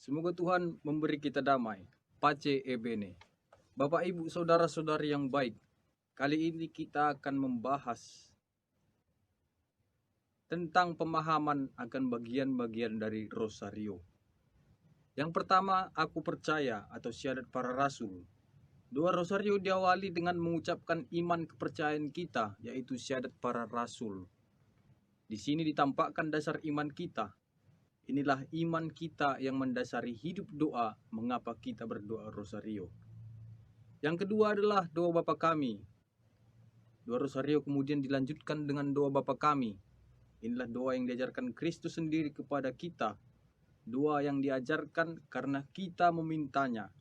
Semoga Tuhan memberi kita damai. Pace e bene. Bapak Ibu saudara-saudari yang baik, kali ini kita akan membahas tentang pemahaman akan bagian-bagian dari Rosario. Yang pertama, aku percaya atau syahadat para rasul. Doa Rosario diawali dengan mengucapkan iman kepercayaan kita, yaitu syahadat para rasul. Di sini ditampakkan dasar iman kita. Inilah iman kita yang mendasari hidup doa, mengapa kita berdoa Rosario. Yang kedua adalah doa Bapa kami. Doa Rosario kemudian dilanjutkan dengan doa Bapa kami. Inilah doa yang diajarkan Kristus sendiri kepada kita. Doa yang diajarkan karena kita memintanya.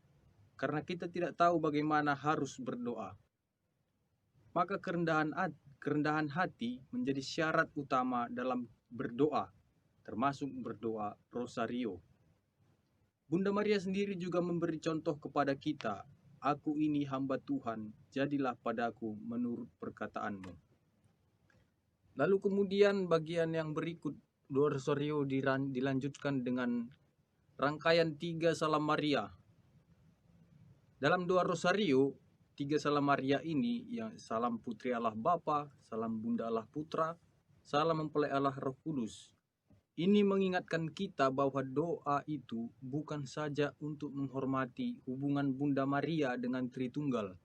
Karena kita tidak tahu bagaimana harus berdoa. Maka kerendahan hati menjadi syarat utama dalam berdoa, termasuk berdoa Rosario. Bunda Maria sendiri juga memberi contoh kepada kita. Aku ini hamba Tuhan, jadilah padaku menurut perkataanmu. Lalu kemudian bagian yang berikut, doa Rosario dilanjutkan dengan rangkaian 3 Salam Maria. Dalam doa Rosario, 3 Salam Maria ini, yang salam Putri Allah Bapa, salam Bunda Allah Putra, salam mempelai Allah Roh Kudus. Ini mengingatkan kita bahwa doa itu bukan saja untuk menghormati hubungan Bunda Maria dengan Tritunggal,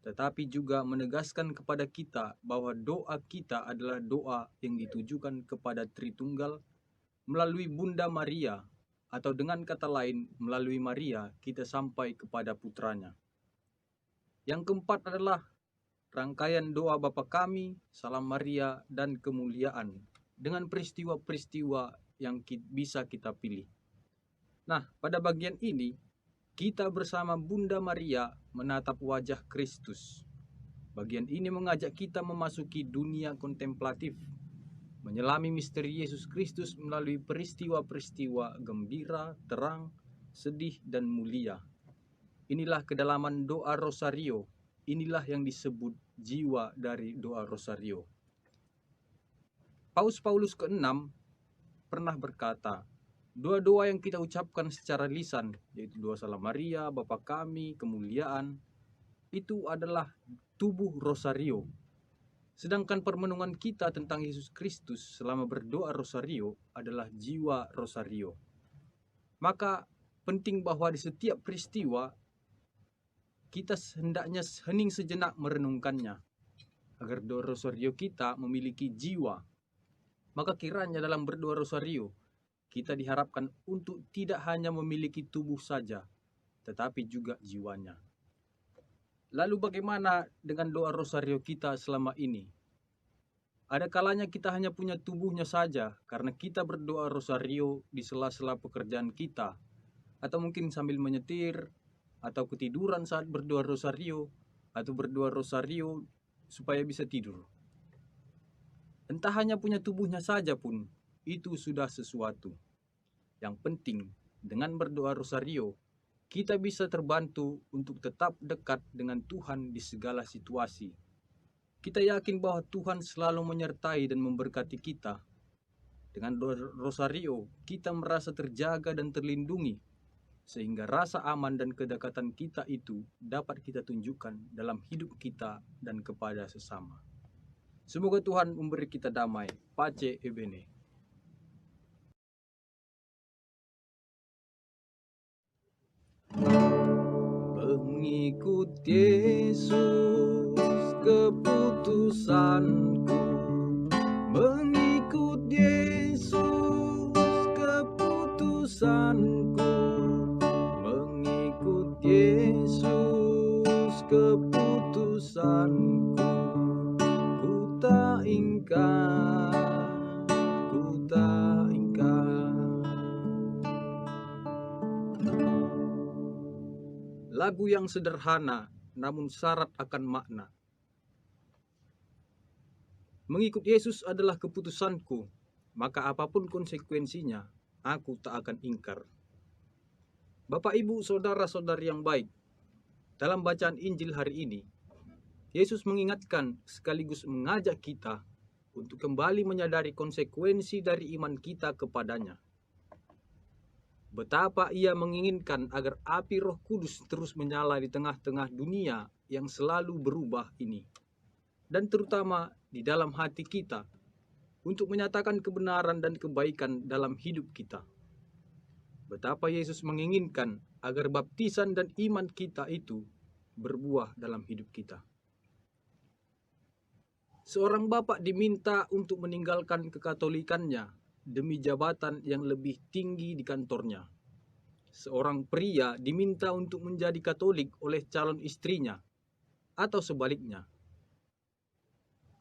tetapi juga menegaskan kepada kita bahwa doa kita adalah doa yang ditujukan kepada Tritunggal melalui Bunda Maria, atau dengan kata lain, melalui Maria kita sampai kepada putranya. Yang keempat adalah rangkaian doa Bapa kami, salam Maria, dan kemuliaan, dengan peristiwa-peristiwa yang bisa kita pilih. Nah, pada bagian ini, kita bersama Bunda Maria menatap wajah Kristus. Bagian ini mengajak kita memasuki dunia kontemplatif, menyelami misteri Yesus Kristus melalui peristiwa-peristiwa gembira, terang, sedih, dan mulia. Inilah kedalaman doa Rosario. Inilah yang disebut jiwa dari doa Rosario. Paus ke-6 pernah berkata, doa-doa yang kita ucapkan secara lisan, yaitu doa Salam Maria, Bapa kami, kemuliaan, itu adalah tubuh Rosario. Sedangkan permenungan kita tentang Yesus Kristus selama berdoa Rosario adalah jiwa Rosario. Maka penting bahwa di setiap peristiwa kita hendaknya hening sejenak merenungkannya, agar doa Rosario kita memiliki jiwa. Maka kiranya dalam berdoa Rosario, kita diharapkan untuk tidak hanya memiliki tubuh saja, tetapi juga jiwanya. Lalu bagaimana dengan doa Rosario kita selama ini? Ada kalanya kita hanya punya tubuhnya saja, karena kita berdoa Rosario di sela-sela pekerjaan kita, atau mungkin sambil menyetir, atau ketiduran saat berdoa Rosario, atau berdoa Rosario supaya bisa tidur. Entah hanya punya tubuhnya saja pun, itu sudah sesuatu. Yang penting, dengan berdoa Rosario, kita bisa terbantu untuk tetap dekat dengan Tuhan di segala situasi. Kita yakin bahwa Tuhan selalu menyertai dan memberkati kita. Dengan doa Rosario, kita merasa terjaga dan terlindungi, sehingga rasa aman dan kedekatan kita itu dapat kita tunjukkan dalam hidup kita dan kepada sesama. Semoga Tuhan memberi kita damai. Pace e bene. Mengikut Yesus keputusanku, mengikut Yesus keputusanku, mengikut Yesus keputusanku. Ku tak ingkar. Lagu yang sederhana namun syarat akan makna. Mengikut Yesus adalah keputusanku, maka apapun konsekuensinya, aku tak akan ingkar. Bapak Ibu saudara-saudari yang baik, dalam bacaan Injil hari ini, Yesus mengingatkan sekaligus mengajak kita untuk kembali menyadari konsekuensi dari iman kita kepadanya. Betapa ia menginginkan agar api Roh Kudus terus menyala di tengah-tengah dunia yang selalu berubah ini, dan terutama di dalam hati kita, untuk menyatakan kebenaran dan kebaikan dalam hidup kita. Betapa Yesus menginginkan agar baptisan dan iman kita itu berbuah dalam hidup kita. Seorang bapak diminta untuk meninggalkan kekatolikannya demi jabatan yang lebih tinggi di kantornya. Seorang pria diminta untuk menjadi Katolik oleh calon istrinya, atau sebaliknya.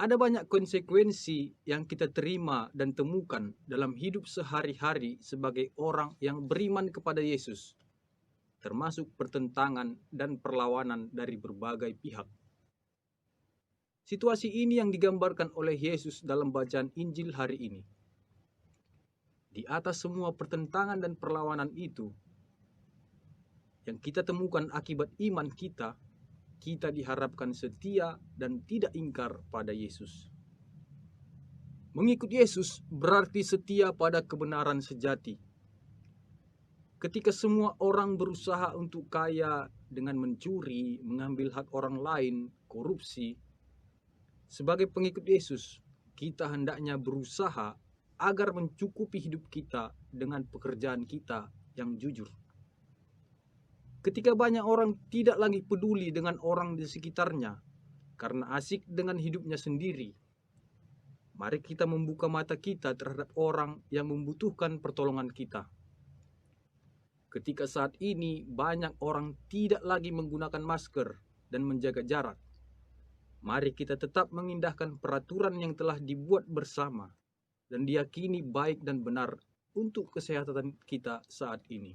Ada banyak konsekuensi yang kita terima dan temukan dalam hidup sehari-hari sebagai orang yang beriman kepada Yesus, termasuk pertentangan dan perlawanan dari berbagai pihak. Situasi ini yang digambarkan oleh Yesus dalam bacaan Injil hari ini. Di atas semua pertentangan dan perlawanan itu, yang kita temukan akibat iman kita, kita diharapkan setia dan tidak ingkar pada Yesus. Mengikut Yesus berarti setia pada kebenaran sejati. Ketika semua orang berusaha untuk kaya dengan mencuri, mengambil hak orang lain, korupsi, sebagai pengikut Yesus, kita hendaknya berusaha agar mencukupi hidup kita dengan pekerjaan kita yang jujur. Ketika banyak orang tidak lagi peduli dengan orang di sekitarnya karena asik dengan hidupnya sendiri, mari kita membuka mata kita terhadap orang yang membutuhkan pertolongan kita. Ketika saat ini banyak orang tidak lagi menggunakan masker dan menjaga jarak, mari kita tetap mengindahkan peraturan yang telah dibuat bersama dan diyakini baik dan benar untuk kesehatan kita saat ini.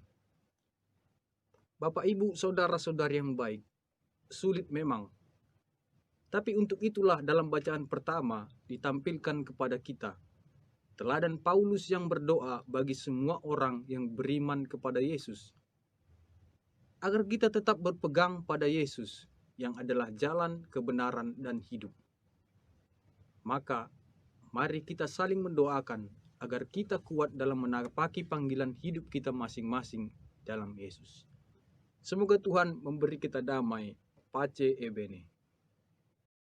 Bapak, Ibu, saudara-saudari yang baik, sulit memang. Tapi untuk itulah dalam bacaan pertama ditampilkan kepada kita teladan Paulus yang berdoa bagi semua orang yang beriman kepada Yesus, agar kita tetap berpegang pada Yesus yang adalah jalan, kebenaran, dan hidup. Maka, mari kita saling mendoakan agar kita kuat dalam menapaki panggilan hidup kita masing-masing dalam Yesus. Semoga Tuhan memberi kita damai. Pace e bene.